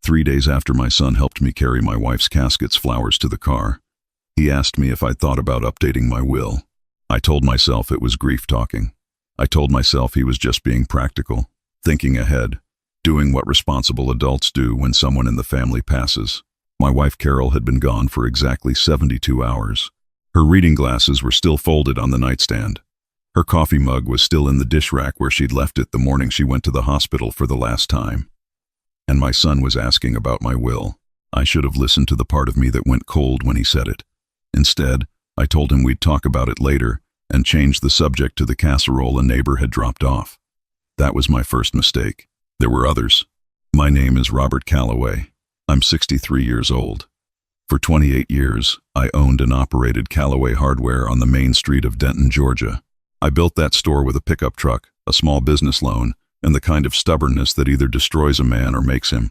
3 days after my son helped me carry my wife's casket's flowers to the car, he asked me if I'd thought about updating my will. I told myself it was grief talking. I told myself he was just being practical, thinking ahead, doing what responsible adults do when someone in the family passes. My wife Carol had been gone for exactly 72 hours. Her reading glasses were still folded on the nightstand. Her coffee mug was still in the dish rack where she'd left it the morning she went to the hospital for the last time. And my son was asking about my will. I should have listened to the part of me that went cold when he said it. Instead, I told him we'd talk about it later and changed the subject to the casserole a neighbor had dropped off. That was my first mistake. There were others. My name is Robert Calloway. I'm 63 years old. For 28 years, I owned and operated Calloway Hardware on the main street of Denton, Georgia. I built that store with a pickup truck, a small business loan, and the kind of stubbornness that either destroys a man or makes him.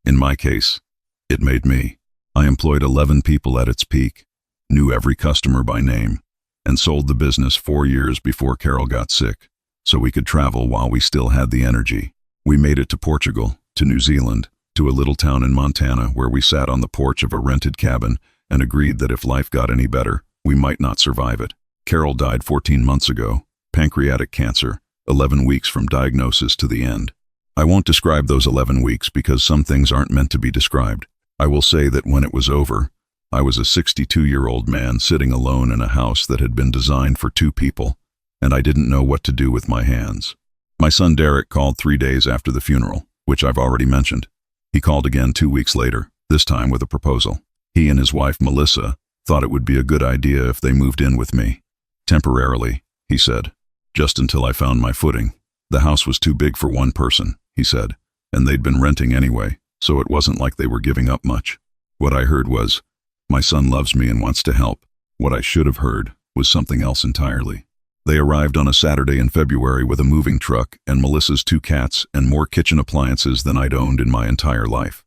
In my case, it made me. I employed 11 people at its peak, knew every customer by name, and sold the business 4 years before Carol got sick, so we could travel while we still had the energy. We made it to Portugal, to New Zealand, to a little town in Montana where we sat on the porch of a rented cabin and agreed that if life got any better, we might not survive it. Carol died 14 months ago, pancreatic cancer, 11 weeks from diagnosis to the end. I won't describe those 11 weeks because some things aren't meant to be described. I will say that when it was over, I was a 62-year-old man sitting alone in a house that had been designed for 2 people, and I didn't know what to do with my hands. My son Derek called 3 days after the funeral, which I've already mentioned. He called again 2 weeks later, this time with a proposal. He and his wife, Melissa, thought it would be a good idea if they moved in with me. Temporarily, he said, just until I found my footing. The house was too big for one person, he said, and they'd been renting anyway, so it wasn't like they were giving up much. What I heard was, my son loves me and wants to help. What I should have heard was something else entirely. They arrived on a Saturday in February with a moving truck and Melissa's 2 cats and more kitchen appliances than I'd owned in my entire life.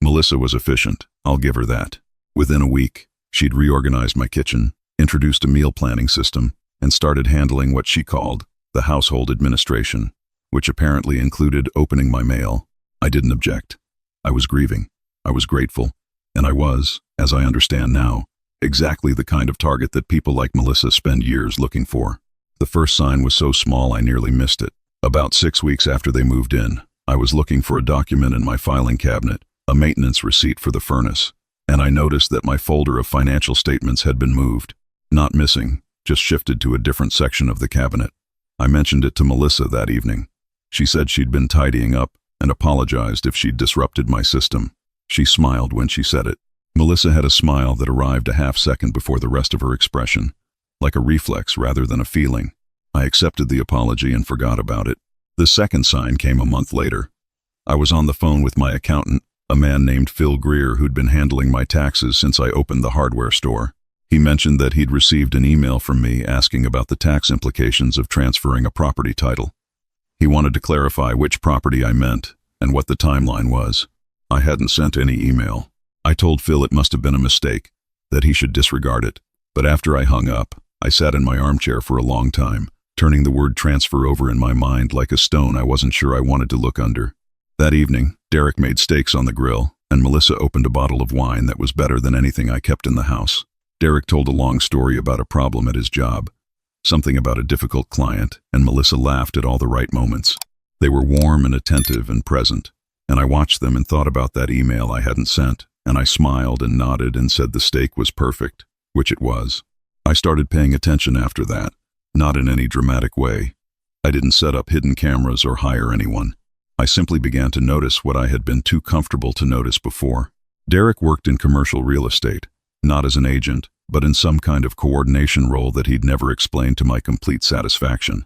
Melissa was efficient, I'll give her that. Within a week, she'd reorganized my kitchen, introduced a meal planning system, and started handling what she called the household administration, which apparently included opening my mail. I didn't object. I was grieving. I was grateful. And I was, as I understand now, exactly the kind of target that people like Melissa spend years looking for. The first sign was so small I nearly missed it. About 6 weeks after they moved in, I was looking for a document in my filing cabinet, a maintenance receipt for the furnace, and I noticed that my folder of financial statements had been moved. Not missing, just shifted to a different section of the cabinet. I mentioned it to Melissa that evening. She said she'd been tidying up and apologized if she'd disrupted my system. She smiled when she said it. Melissa had a smile that arrived a half-second before the rest of her expression, like a reflex rather than a feeling. I accepted the apology and forgot about it. The second sign came a month later. I was on the phone with my accountant, a man named Phil Greer who'd been handling my taxes since I opened the hardware store. He mentioned that he'd received an email from me asking about the tax implications of transferring a property title. He wanted to clarify which property I meant and what the timeline was. I hadn't sent any email. I told Phil it must have been a mistake, that he should disregard it. But after I hung up, I sat in my armchair for a long time, turning the word transfer over in my mind like a stone I wasn't sure I wanted to look under. That evening, Derek made steaks on the grill, and Melissa opened a bottle of wine that was better than anything I kept in the house. Derek told a long story about a problem at his job, something about a difficult client, and Melissa laughed at all the right moments. They were warm and attentive and present, and I watched them and thought about that email I hadn't sent, and I smiled and nodded and said the steak was perfect, which it was. I started paying attention after that, not in any dramatic way. I didn't set up hidden cameras or hire anyone. I simply began to notice what I had been too comfortable to notice before. Derek worked in commercial real estate, not as an agent, but in some kind of coordination role that he'd never explained to my complete satisfaction.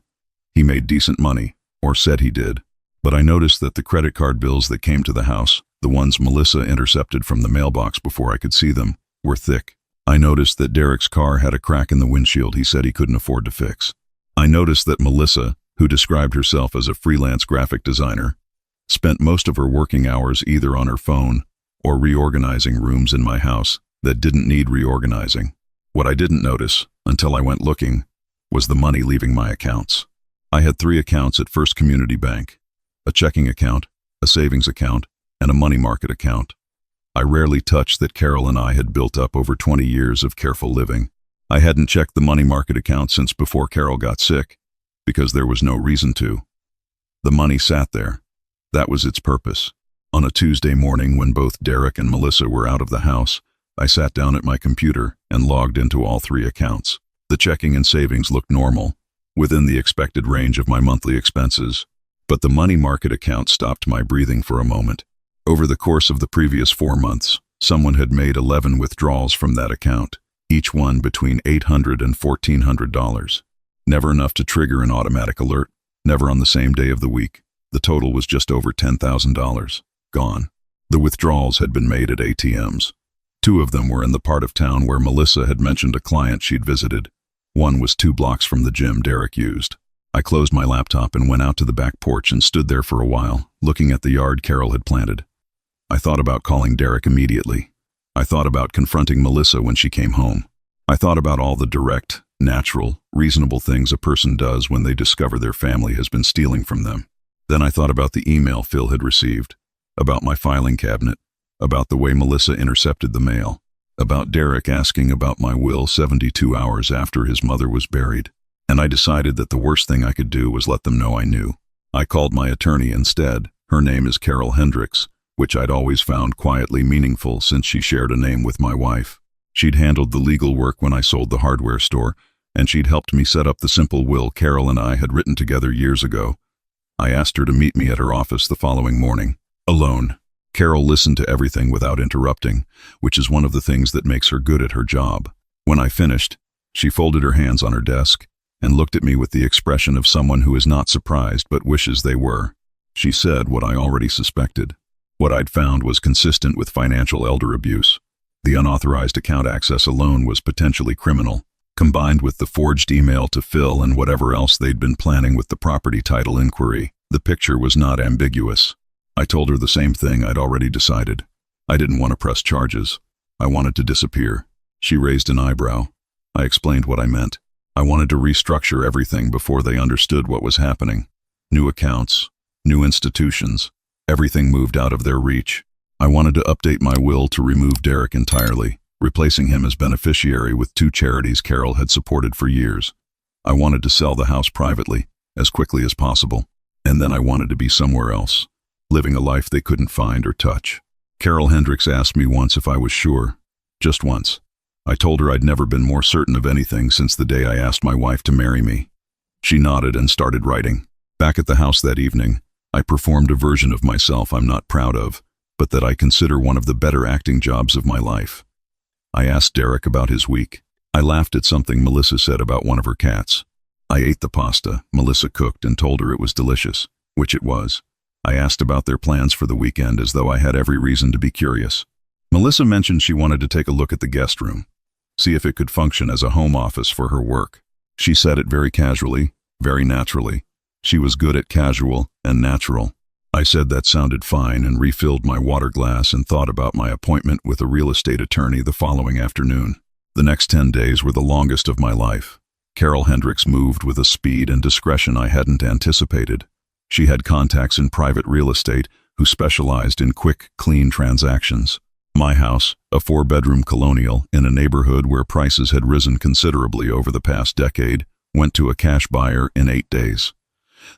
He made decent money, or said he did, but I noticed that the credit card bills that came to the house, the ones Melissa intercepted from the mailbox before I could see them, were thick. I noticed that Derek's car had a crack in the windshield he said he couldn't afford to fix. I noticed that Melissa, who described herself as a freelance graphic designer, spent most of her working hours either on her phone or reorganizing rooms in my house that didn't need reorganizing. What I didn't notice, until I went looking, was the money leaving my accounts. I had 3 accounts at First Community Bank, a checking account, a savings account, and a money market account. I rarely touched that Carol and I had built up over 20 years of careful living. I hadn't checked the money market account since before Carol got sick, because there was no reason to. The money sat there. That was its purpose. On a Tuesday morning when both Derek and Melissa were out of the house, I sat down at my computer and logged into all three accounts. The checking and savings looked normal, within the expected range of my monthly expenses. But the money market account stopped my breathing for a moment. Over the course of the previous 4 months, someone had made 11 withdrawals from that account, each one between $800 and $1,400. Never enough to trigger an automatic alert, never on the same day of the week. The total was just over $10,000. Gone. The withdrawals had been made at ATMs. 2 of them were in the part of town where Melissa had mentioned a client she'd visited. One was 2 blocks from the gym Derek used. I closed my laptop and went out to the back porch and stood there for a while, looking at the yard Carol had planted. I thought about calling Derek immediately. I thought about confronting Melissa when she came home. I thought about all the direct, natural, reasonable things a person does when they discover their family has been stealing from them. Then I thought about the email Phil had received, about my filing cabinet, about the way Melissa intercepted the mail, about Derek asking about my will 72 hours after his mother was buried. And I decided that the worst thing I could do was let them know I knew. I called my attorney instead. Her name is Carol Hendricks, which I'd always found quietly meaningful since she shared a name with my wife. She'd handled the legal work when I sold the hardware store, and she'd helped me set up the simple will Carol and I had written together years ago. I asked her to meet me at her office the following morning. Alone. Carol listened to everything without interrupting, which is one of the things that makes her good at her job. When I finished, she folded her hands on her desk and looked at me with the expression of someone who is not surprised but wishes they were. She said what I already suspected. What I'd found was consistent with financial elder abuse. The unauthorized account access alone was potentially criminal, combined with the forged email to Phil and whatever else they'd been planning with the property title inquiry. The picture was not ambiguous. I told her the same thing I'd already decided. I didn't want to press charges. I wanted to disappear. She raised an eyebrow. I explained what I meant. I wanted to restructure everything before they understood what was happening. New accounts, new institutions, everything moved out of their reach. I wanted to update my will to remove Derek entirely, replacing him as beneficiary with 2 charities Carol had supported for years. I wanted to sell the house privately, as quickly as possible, and then I wanted to be somewhere else, living a life they couldn't find or touch. Carol Hendricks asked me once if I was sure, just once. I told her I'd never been more certain of anything since the day I asked my wife to marry me. She nodded and started writing. Back at the house that evening, I performed a version of myself I'm not proud of, but that I consider one of the better acting jobs of my life. I asked Derek about his week. I laughed at something Melissa said about one of her cats. I ate the pasta Melissa cooked and told her it was delicious, which it was. I asked about their plans for the weekend as though I had every reason to be curious. Melissa mentioned she wanted to take a look at the guest room, see if it could function as a home office for her work. She said it very casually, very naturally. She was good at casual and natural. I said that sounded fine and refilled my water glass and thought about my appointment with a real estate attorney the following afternoon. The next 10 days were the longest of my life. Carol Hendricks moved with a speed and discretion I hadn't anticipated. She had contacts in private real estate who specialized in quick, clean transactions. My house, a 4-bedroom colonial in a neighborhood where prices had risen considerably over the past decade, went to a cash buyer in 8 days.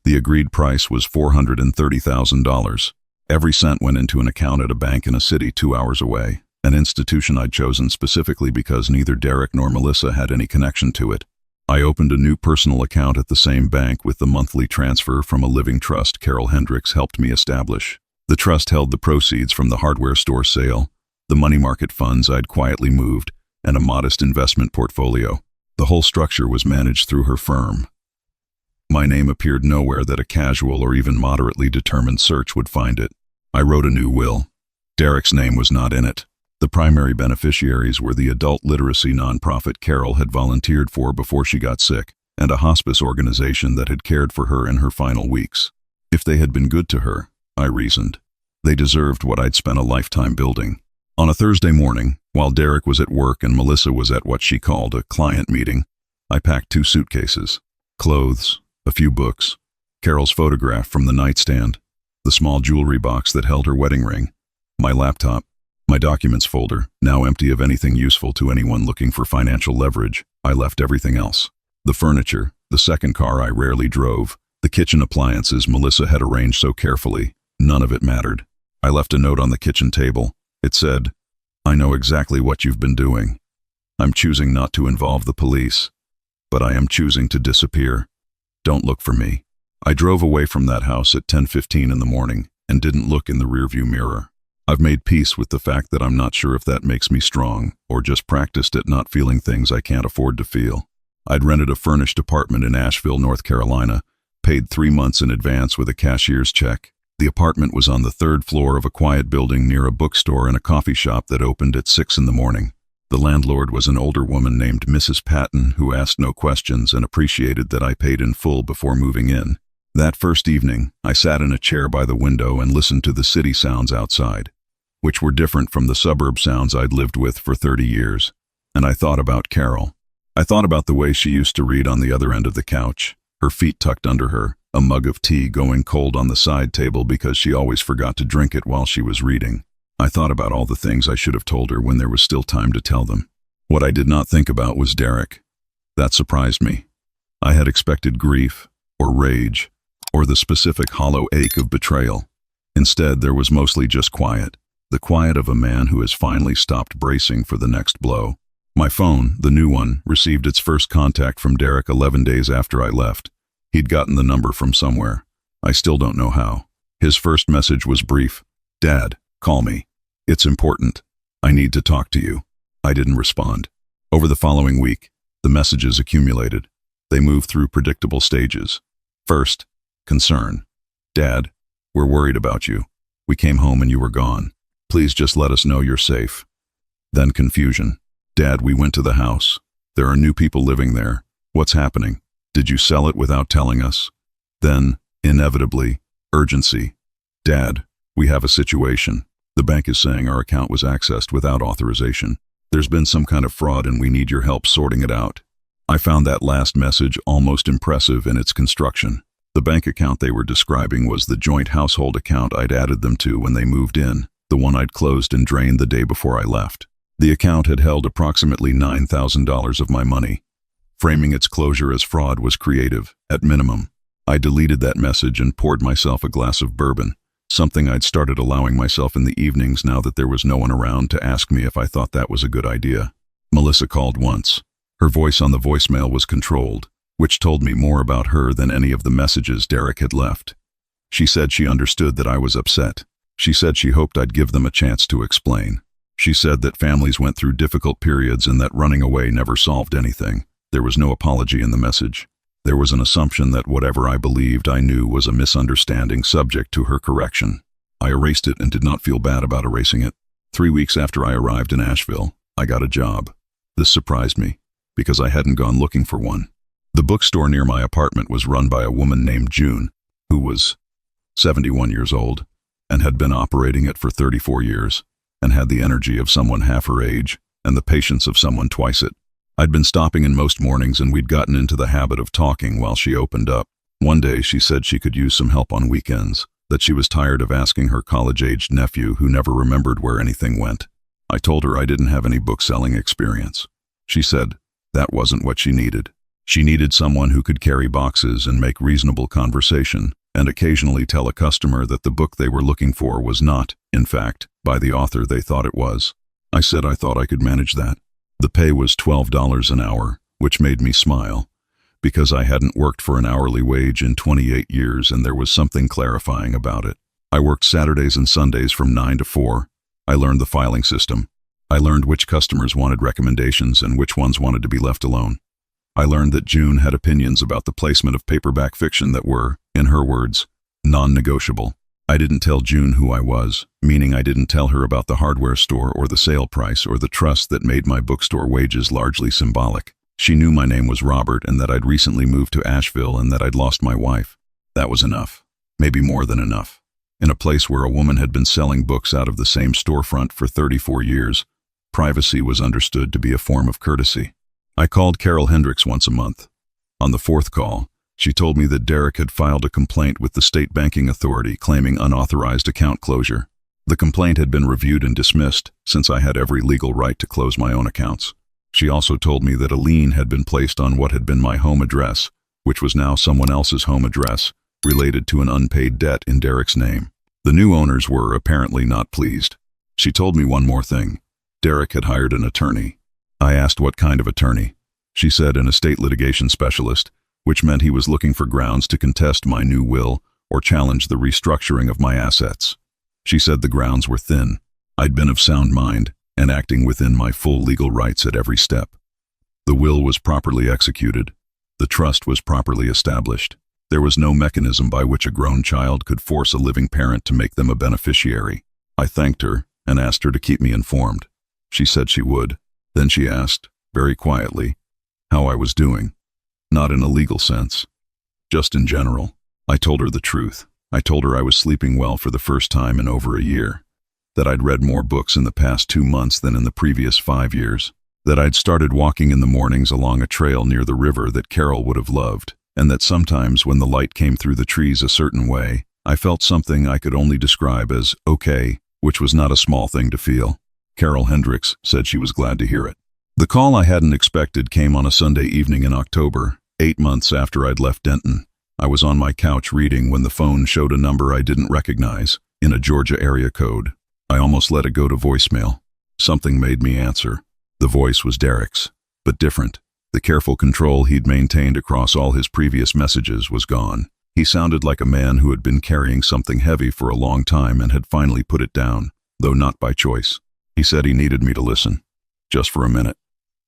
The agreed price was $430,000. Every cent went into an account at a bank in a city 2 hours away, an institution I'd chosen specifically because neither Derek nor Melissa had any connection to it. I opened a new personal account at the same bank with the monthly transfer from a living trust Carol Hendricks helped me establish. The trust held the proceeds from the hardware store sale, the money market funds I'd quietly moved, and a modest investment portfolio. The whole structure was managed through her firm. My name appeared nowhere that a casual or even moderately determined search would find it. I wrote a new will. Derek's name was not in it. The primary beneficiaries were the adult literacy nonprofit Carol had volunteered for before she got sick, and a hospice organization that had cared for her in her final weeks. If they had been good to her, I reasoned, they deserved what I'd spent a lifetime building. On a Thursday morning, while Derek was at work and Melissa was at what she called a client meeting, I packed 2 suitcases, clothes, a few books, Carol's photograph from the nightstand, the small jewelry box that held her wedding ring, My laptop, my documents folder, now empty of anything useful to anyone looking for financial leverage. I left everything else. The furniture, the second car I rarely drove, the kitchen appliances Melissa had arranged so carefully, none of it mattered. I left a note on the kitchen table. It said, "I know exactly what you've been doing. I'm choosing not to involve the police, but I am choosing to disappear. Don't look for me." I drove away from that house at 10:15 in the morning and didn't look in the rearview mirror. I've made peace with the fact that I'm not sure if that makes me strong or just practiced at not feeling things I can't afford to feel. I'd rented a furnished apartment in Asheville, North Carolina, paid 3 months in advance with a cashier's check. The apartment was on the 3rd floor of a quiet building near a bookstore and a coffee shop that opened at 6 in the morning. The landlord was an older woman named Mrs. Patton who asked no questions and appreciated that I paid in full before moving in. That first evening, I sat in a chair by the window and listened to the city sounds outside, which were different from the suburb sounds I'd lived with for 30 years. And I thought about Carol. I thought about the way she used to read on the other end of the couch, her feet tucked under her, a mug of tea going cold on the side table because she always forgot to drink it while she was reading. I thought about all the things I should have told her when there was still time to tell them. What I did not think about was Derek. That surprised me. I had expected grief, or rage, or the specific hollow ache of betrayal. Instead, there was mostly just quiet. The quiet of a man who has finally stopped bracing for the next blow. My phone, the new one, received its first contact from Derek 11 days after I left. He'd gotten the number from somewhere. I still don't know how. His first message was brief. "Dad, call me. It's important. I need to talk to you." I didn't respond. Over the following week, the messages accumulated. They moved through predictable stages. First, concern. "Dad, we're worried about you. We came home and you were gone. Please just let us know you're safe." Then confusion. "Dad, we went to the house. There are new people living there. What's happening? Did you sell it without telling us?" Then, inevitably, urgency. "Dad, we have a situation. The bank is saying our account was accessed without authorization. There's been some kind of fraud and we need your help sorting it out." I found that last message almost impressive in its construction. The bank account they were describing was the joint household account I'd added them to when they moved in, the one I'd closed and drained the day before I left. The account had held approximately $9,000 of my money. Framing its closure as fraud was creative, at minimum. I deleted that message and poured myself a glass of bourbon, something I'd started allowing myself in the evenings now that there was no one around to ask me if I thought that was a good idea. Melissa called once. Her voice on the voicemail was controlled, which told me more about her than any of the messages Derek had left. She said she understood that I was upset. She said she hoped I'd give them a chance to explain. She said that families went through difficult periods and that running away never solved anything. There was no apology in the message. There was an assumption that whatever I believed I knew was a misunderstanding subject to her correction. I erased it and did not feel bad about erasing it. 3 weeks after I arrived in Asheville, I got a job. This surprised me, because I hadn't gone looking for one. The bookstore near my apartment was run by a woman named June, who was 71 years old, and had been operating it for 34 years, and had the energy of someone half her age, and the patience of someone twice it. I'd been stopping in most mornings and we'd gotten into the habit of talking while she opened up. One day she said she could use some help on weekends, that she was tired of asking her college-aged nephew who never remembered where anything went. I told her I didn't have any book-selling experience. She said that wasn't what she needed. She needed someone who could carry boxes and make reasonable conversation, and occasionally tell a customer that the book they were looking for was not, in fact, by the author they thought it was. I said I thought I could manage that. The pay was $12 an hour, which made me smile, because I hadn't worked for an hourly wage in 28 years and there was something clarifying about it. I worked Saturdays and Sundays from 9 to 4. I learned the filing system. I learned which customers wanted recommendations and which ones wanted to be left alone. I learned that June had opinions about the placement of paperback fiction that were, in her words, non-negotiable. I didn't tell June who I was, meaning I didn't tell her about the hardware store or the sale price or the trust that made my bookstore wages largely symbolic. She knew my name was Robert and that I'd recently moved to Asheville and that I'd lost my wife. That was enough. Maybe more than enough. In a place where a woman had been selling books out of the same storefront for 34 years, privacy was understood to be a form of courtesy. I called Carol Hendricks once a month. On the 4th call, she told me that Derek had filed a complaint with the state banking authority claiming unauthorized account closure. The complaint had been reviewed and dismissed, since I had every legal right to close my own accounts. She also told me that a lien had been placed on what had been my home address, which was now someone else's home address, related to an unpaid debt in Derek's name. The new owners were apparently not pleased. She told me one more thing. Derek had hired an attorney. I asked what kind of attorney. She said an estate litigation specialist, which meant he was looking for grounds to contest my new will or challenge the restructuring of my assets. She said the grounds were thin. I'd been of sound mind and acting within my full legal rights at every step. The will was properly executed. The trust was properly established. There was no mechanism by which a grown child could force a living parent to make them a beneficiary. I thanked her and asked her to keep me informed. She said she would. Then she asked, very quietly, how I was doing. Not in a legal sense, just in general. I told her the truth. I told her I was sleeping well for the first time in over a year, that I'd read more books in the past 2 months than in the previous 5 years, that I'd started walking in the mornings along a trail near the river that Carol would have loved, and that sometimes when the light came through the trees a certain way, I felt something I could only describe as okay, which was not a small thing to feel. Carol Hendricks said she was glad to hear it. The call I hadn't expected came on a Sunday evening in October, 8 months after I'd left Denton. I was on my couch reading when the phone showed a number I didn't recognize, in a Georgia area code. I almost let it go to voicemail. Something made me answer. The voice was Derek's, but different. The careful control he'd maintained across all his previous messages was gone. He sounded like a man who had been carrying something heavy for a long time and had finally put it down, though not by choice. He said he needed me to listen, just for a minute.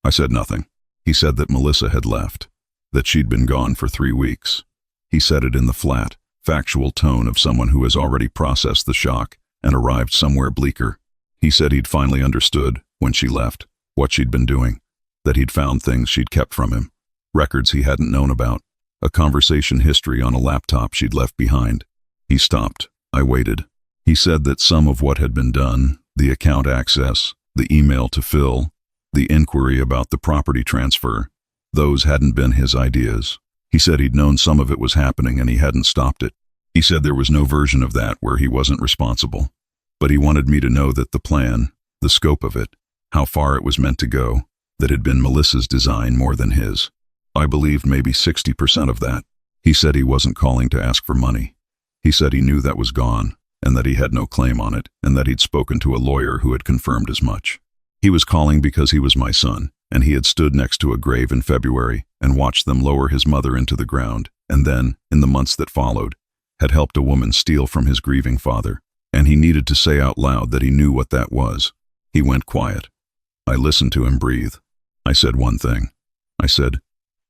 I said nothing. He said that Melissa had left, that she'd been gone for 3 weeks. He said it in the flat, factual tone of someone who has already processed the shock and arrived somewhere bleaker. He said he'd finally understood, when she left, what she'd been doing, that he'd found things she'd kept from him, records he hadn't known about, a conversation history on a laptop she'd left behind. He stopped. I waited. He said that some of what had been done, the account access, the email to Phil, the inquiry about the property transfer, those hadn't been his ideas. He said he'd known some of it was happening and he hadn't stopped it. He said there was no version of that where he wasn't responsible. But he wanted me to know that the plan, the scope of it, how far it was meant to go, that had been Melissa's design more than his. I believed maybe 60% of that. He said he wasn't calling to ask for money. He said he knew that was gone, and that he had no claim on it, and that he'd spoken to a lawyer who had confirmed as much. He was calling because he was my son, and he had stood next to a grave in February and watched them lower his mother into the ground, and then, in the months that followed, had helped a woman steal from his grieving father, and he needed to say out loud that he knew what that was. He went quiet. I listened to him breathe. I said one thing. I said,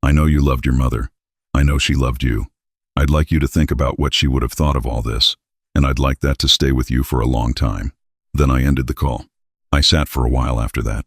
I know you loved your mother. I know she loved you. I'd like you to think about what she would have thought of all this, and I'd like that to stay with you for a long time. Then I ended the call. I sat for a while after that.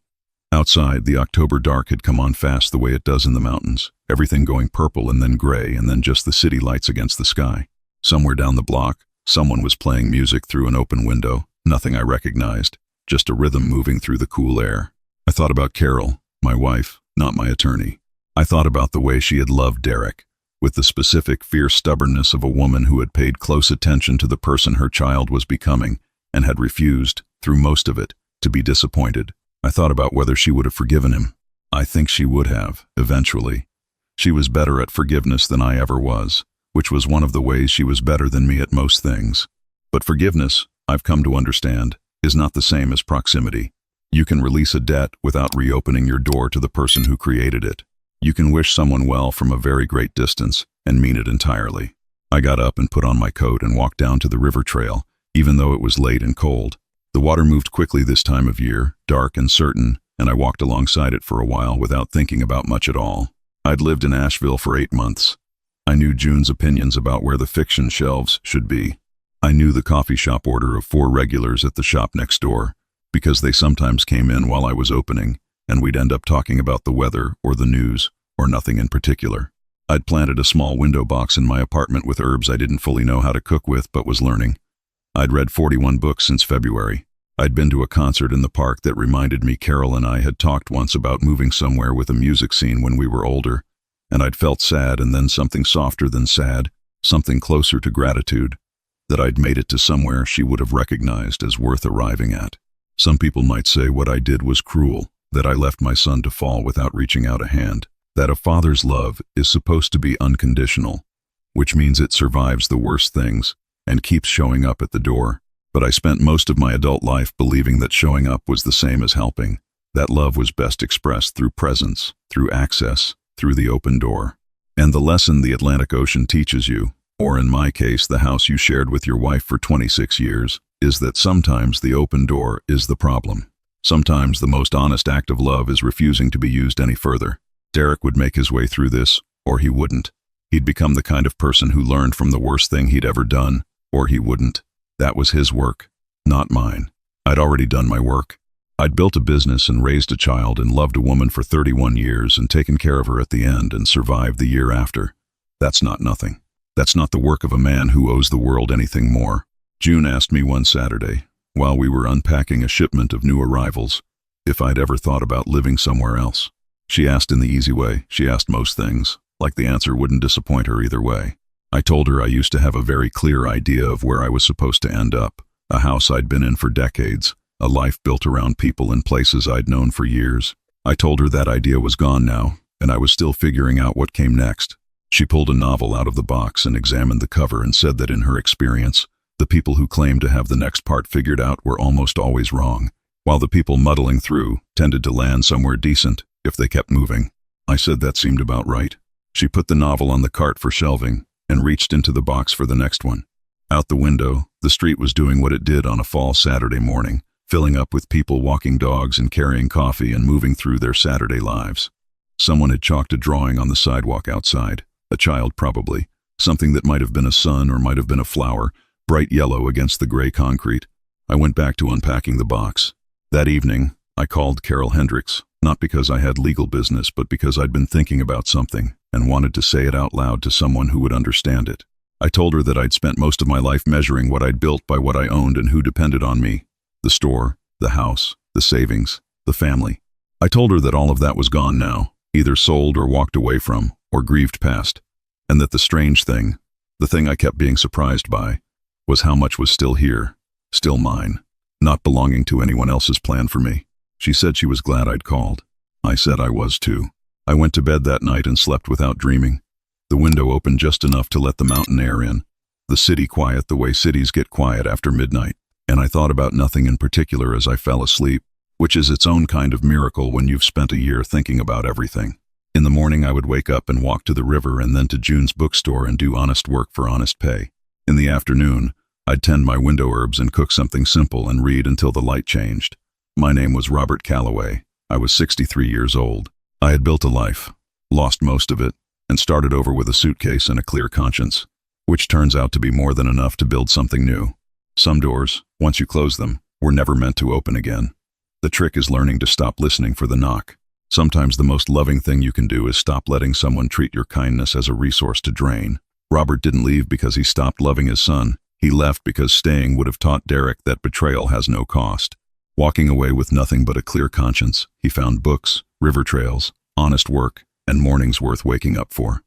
Outside, the October dark had come on fast the way it does in the mountains, everything going purple and then gray and then just the city lights against the sky. Somewhere down the block, someone was playing music through an open window, nothing I recognized, just a rhythm moving through the cool air. I thought about Carol, my wife, not my attorney. I thought about the way she had loved Derek, with the specific fierce stubbornness of a woman who had paid close attention to the person her child was becoming and had refused, through most of it, to be disappointed. I thought about whether she would have forgiven him. I think she would have, eventually. She was better at forgiveness than I ever was, which was one of the ways she was better than me at most things. But forgiveness, I've come to understand, is not the same as proximity. You can release a debt without reopening your door to the person who created it. You can wish someone well from a very great distance and mean it entirely. I got up and put on my coat and walked down to the river trail, even though it was late and cold. The water moved quickly this time of year, dark and certain, and I walked alongside it for a while without thinking about much at all. I'd lived in Asheville for 8 months. I knew June's opinions about where the fiction shelves should be. I knew the coffee shop order of 4 regulars at the shop next door, because they sometimes came in while I was opening, and we'd end up talking about the weather or the news, or nothing in particular. I'd planted a small window box in my apartment with herbs I didn't fully know how to cook with but was learning. I'd read 41 books since February. I'd been to a concert in the park that reminded me Carol and I had talked once about moving somewhere with a music scene when we were older, and I'd felt sad and then something softer than sad, something closer to gratitude. that I'd made it to somewhere she would have recognized as worth arriving at. Some people might say what I did was cruel, that I left my son to fall without reaching out a hand, that a father's love is supposed to be unconditional, which means it survives the worst things and keeps showing up at the door. But I spent most of my adult life believing that showing up was the same as helping, that love was best expressed through presence, through access, through the open door. And the lesson the Atlantic Ocean teaches you, or in my case the house you shared with your wife for 26 years, is that sometimes the open door is the problem. Sometimes the most honest act of love is refusing to be used any further. Derek would make his way through this, or he wouldn't. He'd become the kind of person who learned from the worst thing he'd ever done, or he wouldn't. That was his work, not mine. I'd already done my work. I'd built a business and raised a child and loved a woman for 31 years and taken care of her at the end and survived the year after. That's not nothing. That's not the work of a man who owes the world anything more. June asked me one Saturday, while we were unpacking a shipment of new arrivals, if I'd ever thought about living somewhere else. She asked in the easy way. She asked most things, like the answer wouldn't disappoint her either way. I told her I used to have a very clear idea of where I was supposed to end up, a house I'd been in for decades, a life built around people and places I'd known for years. I told her that idea was gone now, and I was still figuring out what came next. She pulled a novel out of the box and examined the cover and said that in her experience, the people who claimed to have the next part figured out were almost always wrong, while the people muddling through tended to land somewhere decent if they kept moving. I said that seemed about right. She put the novel on the cart for shelving and reached into the box for the next one. Out the window, the street was doing what it did on a fall Saturday morning, filling up with people walking dogs and carrying coffee and moving through their Saturday lives. Someone had chalked a drawing on the sidewalk outside, a child probably, something that might have been a sun or might have been a flower, bright yellow against the gray concrete. I went back to unpacking the box. That evening, I called Carol Hendricks, not because I had legal business, but because I'd been thinking about something and wanted to say it out loud to someone who would understand it. I told her that I'd spent most of my life measuring what I'd built by what I owned and who depended on me. The store, the house, the savings, the family. I told her that all of that was gone now, either sold or walked away from, or grieved past, and that the strange thing, the thing I kept being surprised by, was how much was still here, still mine, not belonging to anyone else's plan for me. She said she was glad I'd called. I said I was too. I went to bed that night and slept without dreaming. The window opened just enough to let the mountain air in, the city quiet the way cities get quiet after midnight, and I thought about nothing in particular as I fell asleep, which is its own kind of miracle when you've spent a year thinking about everything. In the morning I would wake up and walk to the river and then to June's bookstore and do honest work for honest pay. In the afternoon, I'd tend my window herbs and cook something simple and read until the light changed. My name was Robert Calloway. I was 63 years old. I had built a life, lost most of it, and started over with a suitcase and a clear conscience, which turns out to be more than enough to build something new. Some doors, once you close them, were never meant to open again. The trick is learning to stop listening for the knock. Sometimes the most loving thing you can do is stop letting someone treat your kindness as a resource to drain. Robert didn't leave because he stopped loving his son. He left because staying would have taught Derek that betrayal has no cost. Walking away with nothing but a clear conscience, he found books, river trails, honest work, and mornings worth waking up for.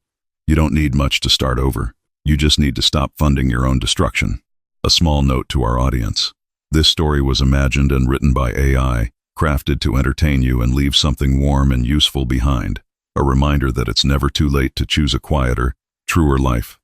You don't need much to start over. You just need to stop funding your own destruction. A small note to our audience. This story was imagined and written by AI, crafted to entertain you and leave something warm and useful behind. A reminder that it's never too late to choose a quieter, truer life.